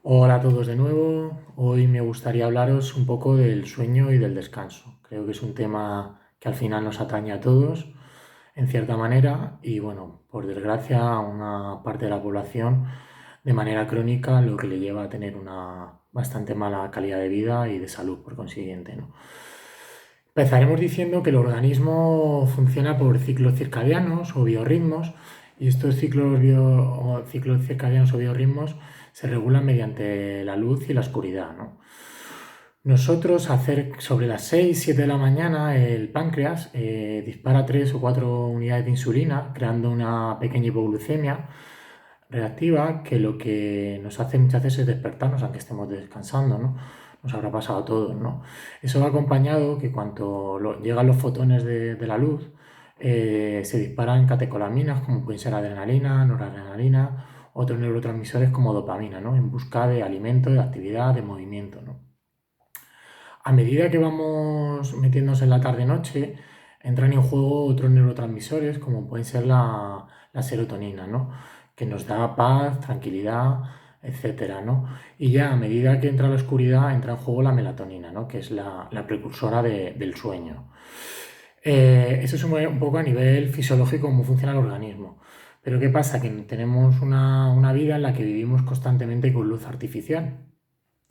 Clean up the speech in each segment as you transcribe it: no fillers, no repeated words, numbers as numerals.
Hola a todos de nuevo. Hoy me gustaría hablaros un poco del sueño y del descanso. Creo que es un tema que al final nos atañe a todos, en cierta manera, y bueno, por desgracia a una parte de la población de manera crónica, lo que le lleva a tener una bastante mala calidad de vida y de salud, por consiguiente, ¿no? Empezaremos diciendo que el organismo funciona por ciclos circadianos o biorritmos, y estos ciclos circadianos o biorritmos se regulan mediante la luz y la oscuridad, ¿no? Nosotros, sobre las 6 7 de la mañana, el páncreas dispara 3 o 4 unidades de insulina, creando una pequeña hipoglucemia reactiva que lo que nos hace muchas veces es despertarnos aunque estemos descansando, ¿no? Nos habrá pasado a todos, ¿no? Eso va acompañado que cuando llegan los fotones de la luz, se disparan catecolaminas como pueden ser adrenalina, noradrenalina, otros neurotransmisores como dopamina, ¿no? En busca de alimento, de actividad, de movimiento, ¿no? A medida que vamos metiéndonos en la tarde-noche, entran en juego otros neurotransmisores como pueden ser la serotonina, ¿no? Que nos da paz, tranquilidad, etcétera, ¿no? Y ya a medida que entra la oscuridad, entra en juego la melatonina, ¿no? Que es la precursora del sueño. Eso es un poco a nivel fisiológico cómo funciona el organismo. Pero ¿qué pasa? Que tenemos una vida en la que vivimos constantemente con luz artificial.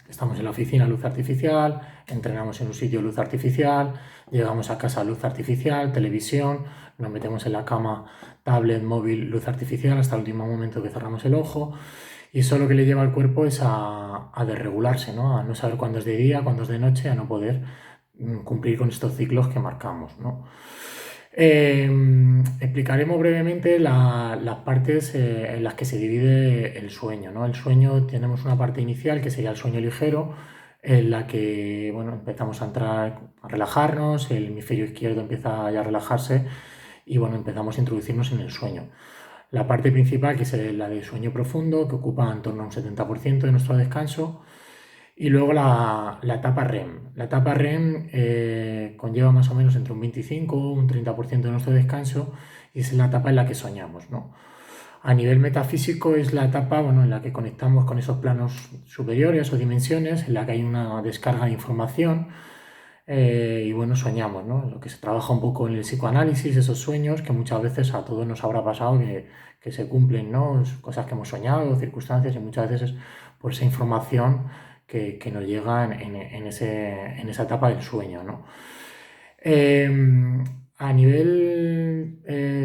Estamos en la oficina, luz artificial, entrenamos en un sitio, luz artificial, llegamos a casa, luz artificial, televisión, nos metemos en la cama, tablet, móvil, luz artificial, hasta el último momento que cerramos el ojo. Y eso lo que le lleva al cuerpo es a desregularse, ¿no? A no saber cuándo es de día, cuándo es de noche, a no poder cumplir con estos ciclos que marcamos, ¿no? Explicaremos brevemente las partes en las que se divide el sueño, ¿no? El sueño tenemos una parte inicial que sería el sueño ligero, en la que bueno, empezamos a entrar a relajarnos, el hemisferio izquierdo empieza ya a relajarse y bueno, empezamos a introducirnos en el sueño. La parte principal, que es la de sueño profundo, que ocupa en torno a un 70% de nuestro descanso, y luego la etapa REM. La etapa REM conlleva más o menos entre un 25 o un 30% de nuestro descanso y es la etapa en la que soñamos, ¿no? A nivel metafísico es la etapa bueno, en la que conectamos con esos planos superiores o dimensiones, en la que hay una descarga de información y bueno, soñamos, ¿no? Lo que se trabaja un poco en el psicoanálisis, esos sueños que muchas veces a todos nos habrá pasado que se cumplen, ¿no? Cosas que hemos soñado, circunstancias y muchas veces es por esa información que nos llega en esa etapa del sueño, ¿no? Eh, a nivel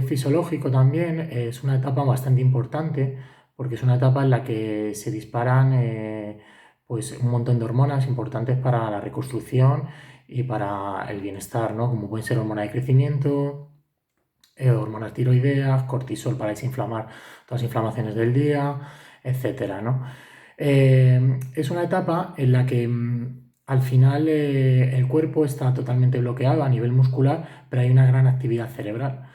fisiológico también es una etapa bastante importante porque es una etapa en la que se disparan pues un montón de hormonas importantes para la reconstrucción y para el bienestar, ¿no? Como pueden ser hormonas de crecimiento, hormonas tiroideas, cortisol para desinflamar todas las inflamaciones del día, etcétera, ¿no? Es una etapa en la que al final el cuerpo está totalmente bloqueado a nivel muscular, pero hay una gran actividad cerebral.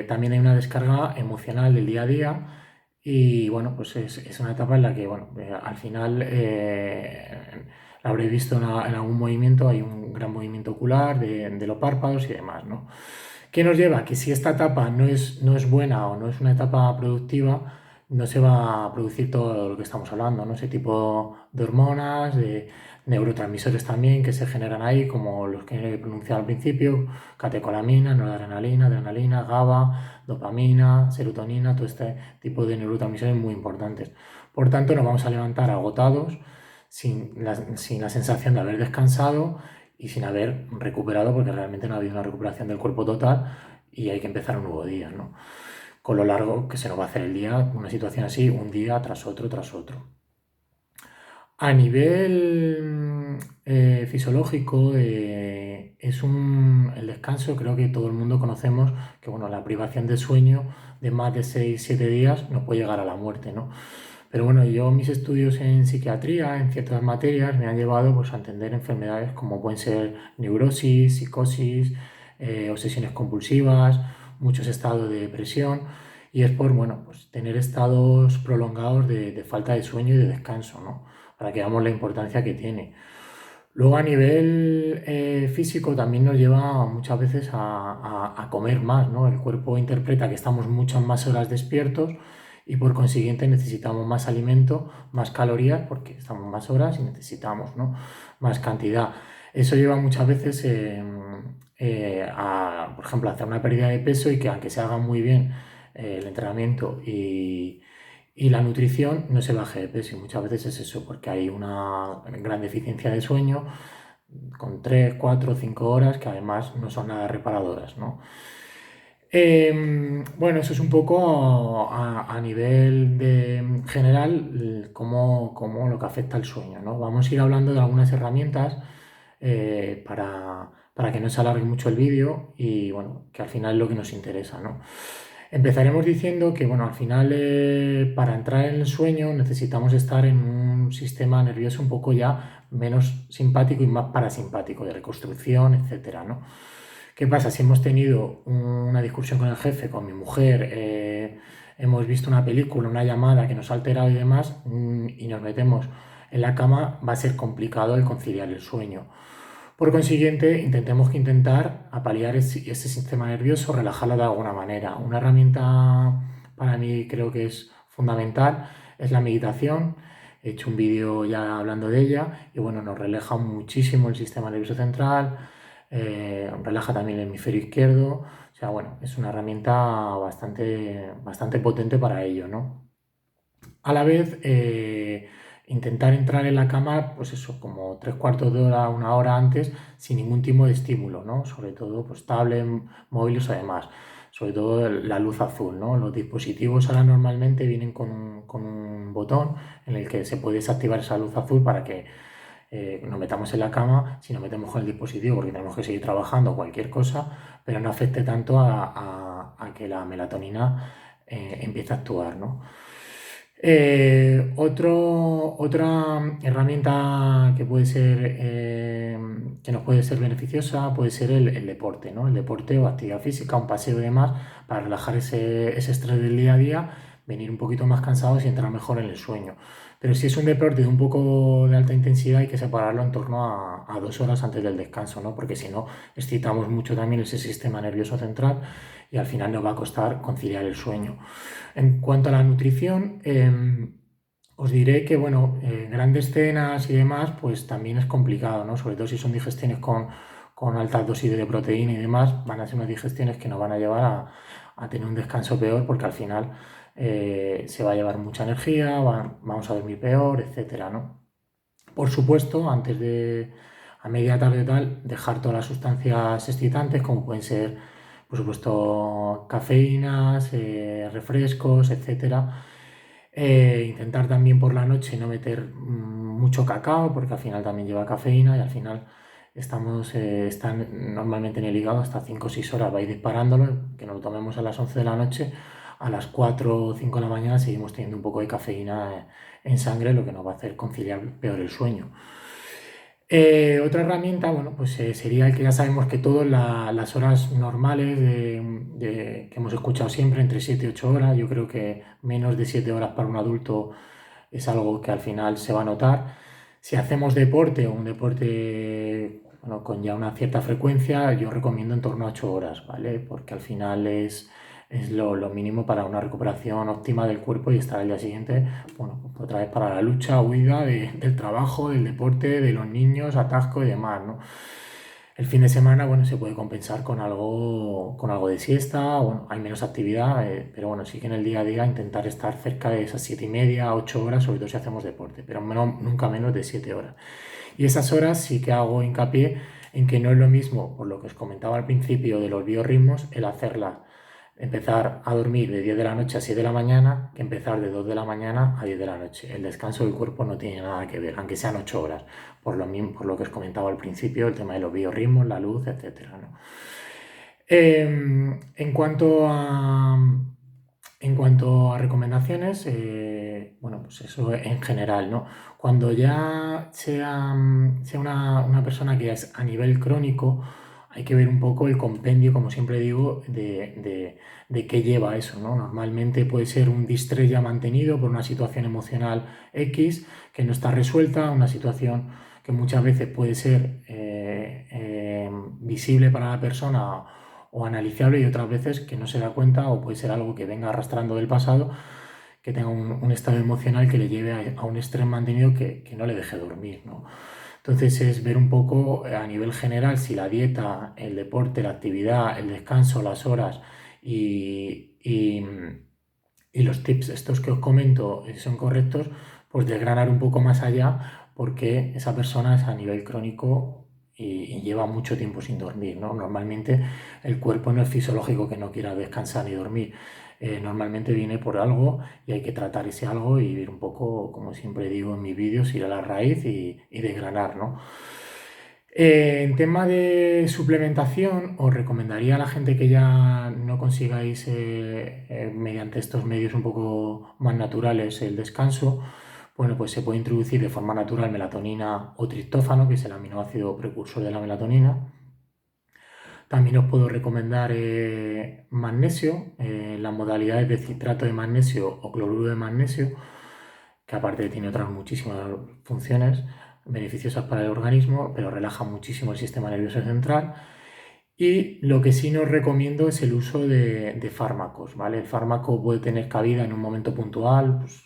También hay una descarga emocional del día a día y bueno, pues es una etapa en la que bueno, al final la habré visto en algún movimiento, hay un gran movimiento ocular de los párpados y demás, ¿no? ¿Qué nos lleva? Que si esta etapa no es buena o no es una etapa productiva, no se va a producir todo lo que estamos hablando, ¿no? Ese tipo de hormonas, de neurotransmisores también que se generan ahí, como los que he pronunciado al principio, catecolamina, noradrenalina, adrenalina, GABA, dopamina, serotonina, todo este tipo de neurotransmisores muy importantes. Por tanto, nos vamos a levantar agotados, sin la sensación de haber descansado y sin haber recuperado, porque realmente no ha habido una recuperación del cuerpo total y hay que empezar un nuevo día, ¿no? Con lo largo que se nos va a hacer el día, una situación así, un día tras otro, tras otro. A nivel fisiológico, el descanso, creo que todo el mundo conocemos que bueno, la privación de sueño de más de 6 7 días nos puede llegar a la muerte, ¿no? Pero bueno, yo mis estudios en psiquiatría, en ciertas materias, me han llevado pues, a entender enfermedades como pueden ser neurosis, psicosis, obsesiones compulsivas, muchos estados de depresión, y es por bueno, pues, tener estados prolongados de falta de sueño y de descanso, ¿no? Para que veamos la importancia que tiene. Luego a nivel físico también nos lleva muchas veces a comer más, ¿no? El cuerpo interpreta que estamos muchas más horas despiertos y por consiguiente necesitamos más alimento, más calorías, porque estamos más horas y necesitamos, ¿no?, más cantidad. Eso lleva muchas veces por ejemplo, a hacer una pérdida de peso y que aunque se haga muy bien el entrenamiento y la nutrición, no se baje de peso. Y muchas veces es eso, porque hay una gran deficiencia de sueño con 3, 4, 5 horas que además no son nada reparadoras, ¿no? Bueno, eso es un poco a nivel de general cómo lo que afecta al sueño, ¿no? Vamos a ir hablando de algunas herramientas para que no se alargue mucho el vídeo y bueno, que al final es lo que nos interesa, ¿no? Empezaremos diciendo que bueno, al final para entrar en el sueño necesitamos estar en un sistema nervioso un poco ya menos simpático y más parasimpático, de reconstrucción, etcétera, ¿no? ¿Qué pasa? Si hemos tenido una discusión con el jefe, con mi mujer, hemos visto una película, una llamada que nos ha alterado y demás, y nos metemos en la cama, va a ser complicado el conciliar el sueño. Por consiguiente, intentemos que intentar apalear ese sistema nervioso, relajarlo de alguna manera. Una herramienta para mí creo que es fundamental es la meditación. He hecho un vídeo ya hablando de ella y bueno, nos relaja muchísimo el sistema nervioso central, relaja también el hemisferio izquierdo. O sea, bueno, es una herramienta bastante potente para ello, ¿no? A la vez, intentar entrar en la cama, pues eso, como 3 cuartos de hora, una hora antes, sin ningún tipo de estímulo, ¿no? Sobre todo, pues tablet, móviles o demás. Sobre todo la luz azul, ¿no? Los dispositivos ahora normalmente vienen con un botón en el que se puede desactivar esa luz azul para que nos metamos en la cama, si nos metemos con el dispositivo porque tenemos que seguir trabajando o cualquier cosa, pero no afecte tanto a que la melatonina empiece a actuar, ¿no? Otra herramienta que puede ser que nos puede ser beneficiosa puede ser el deporte, ¿no? El deporte o actividad física, un paseo y demás, para relajar ese estrés del día a día, venir un poquito más cansados y entrar mejor en el sueño. Pero si es un deporte de un poco de alta intensidad, hay que separarlo en torno a 2 horas antes del descanso, ¿no? Porque si no, excitamos mucho también ese sistema nervioso central y al final nos va a costar conciliar el sueño. En cuanto a la nutrición, os diré que, bueno, grandes cenas y demás, pues también es complicado, ¿no? Sobre todo si son digestiones con altas dosis de proteína y demás, van a ser unas digestiones que nos van a llevar a tener un descanso peor porque al final se va a llevar mucha energía, vamos a dormir peor, etcétera, ¿no? Por supuesto, a media tarde o tal, dejar todas las sustancias excitantes, como pueden ser, por supuesto, cafeínas, refrescos, etcétera. Intentar también por la noche no meter mucho cacao, porque al final también lleva cafeína y al final están normalmente en el hígado hasta 5 o 6 horas, vais disparándolo, que nos lo tomemos a las 11 de la noche, a las 4 o 5 de la mañana seguimos teniendo un poco de cafeína en sangre, lo que nos va a hacer conciliar peor el sueño. Otra herramienta, bueno, pues sería el que ya sabemos que todas las horas normales que hemos escuchado siempre, entre 7 y 8 horas, yo creo que menos de 7 horas para un adulto es algo que al final se va a notar. Si hacemos deporte o un deporte, bueno, con ya una cierta frecuencia, yo recomiendo en torno a 8 horas, ¿vale? Porque al final es lo mínimo para una recuperación óptima del cuerpo y estar al día siguiente, bueno, pues otra vez para la lucha, huida del trabajo, del deporte, de los niños, atasco y demás, ¿no? El fin de semana, bueno, se puede compensar con algo de siesta, bueno, hay menos actividad, pero bueno, sí que en el día a día intentar estar cerca de esas 7:30, 8 horas, sobre todo si hacemos deporte, pero nunca menos de 7 horas. Y esas horas sí que hago hincapié en que no es lo mismo, por lo que os comentaba al principio de los biorritmos, el empezar a dormir de 10 de la noche a 7 de la mañana que empezar de 2 de la mañana a 10 de la noche. El descanso del cuerpo no tiene nada que ver, aunque sean 8 horas, por lo que os comentaba al principio, el tema de los biorritmos, la luz, etcétera, ¿no? En cuanto a recomendaciones, bueno, pues eso en general, ¿no? Cuando ya sea una persona que es a nivel crónico, hay que ver un poco el compendio, como siempre digo, de qué lleva eso, ¿no? Normalmente puede ser un distrés ya mantenido por una situación emocional X que no está resuelta, una situación que muchas veces puede ser visible para la persona o analizable y otras veces que no se da cuenta o puede ser algo que venga arrastrando del pasado que tenga un estado emocional que le lleve a un estrés mantenido que no le deje dormir, ¿no? Entonces es ver un poco a nivel general si la dieta, el deporte, la actividad, el descanso, las horas y los tips estos que os comento son correctos, pues desgranar un poco más allá porque esa persona es a nivel crónico y lleva mucho tiempo sin dormir, ¿no? Normalmente el cuerpo no es fisiológico que no quiera descansar ni dormir. Normalmente viene por algo y hay que tratar ese algo y ir un poco, como siempre digo en mis vídeos, ir a la raíz y desgranar, ¿no? En tema de suplementación, os recomendaría a la gente que ya no consigáis mediante estos medios un poco más naturales el descanso, bueno, pues se puede introducir de forma natural melatonina o triptófano, que es el aminoácido precursor de la melatonina. También os puedo recomendar magnesio, las modalidades de citrato de magnesio o cloruro de magnesio, que aparte tiene otras muchísimas funciones beneficiosas para el organismo, pero relaja muchísimo el sistema nervioso central. Y lo que sí nos recomiendo es el uso de fármacos, ¿vale? El fármaco puede tener cabida en un momento puntual, pues,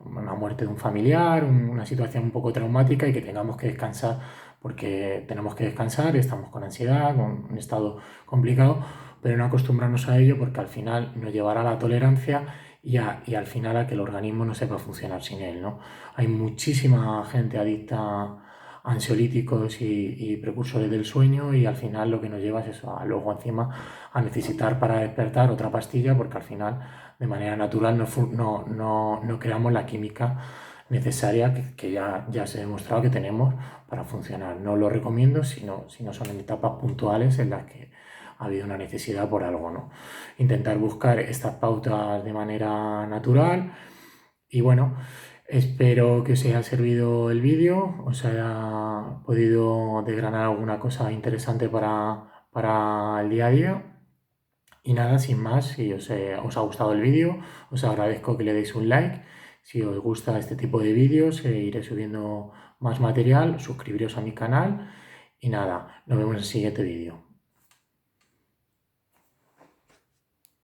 una muerte de un familiar, una situación un poco traumática y que tengamos que descansar porque tenemos que descansar, estamos con ansiedad, con un estado complicado, pero no acostumbrarnos a ello porque al final nos llevará a la tolerancia y al final a que el organismo no sepa funcionar sin él, ¿no? Hay muchísima gente adicta a ansiolíticos y precursores del sueño y al final lo que nos lleva es eso, a luego encima a necesitar para despertar otra pastilla porque al final de manera natural no creamos la química necesaria que ya se ha demostrado que tenemos para funcionar. No lo recomiendo si no son en etapas puntuales en las que ha habido una necesidad por algo, ¿no? Intentar buscar estas pautas de manera natural y bueno, espero que os haya servido el vídeo, os haya podido desgranar alguna cosa interesante para el día a día. Y nada, sin más, si os ha gustado el vídeo, os agradezco que le deis un like. Si os gusta este tipo de vídeos, iré subiendo más material, suscribiros a mi canal. Y nada, nos vemos en el siguiente vídeo.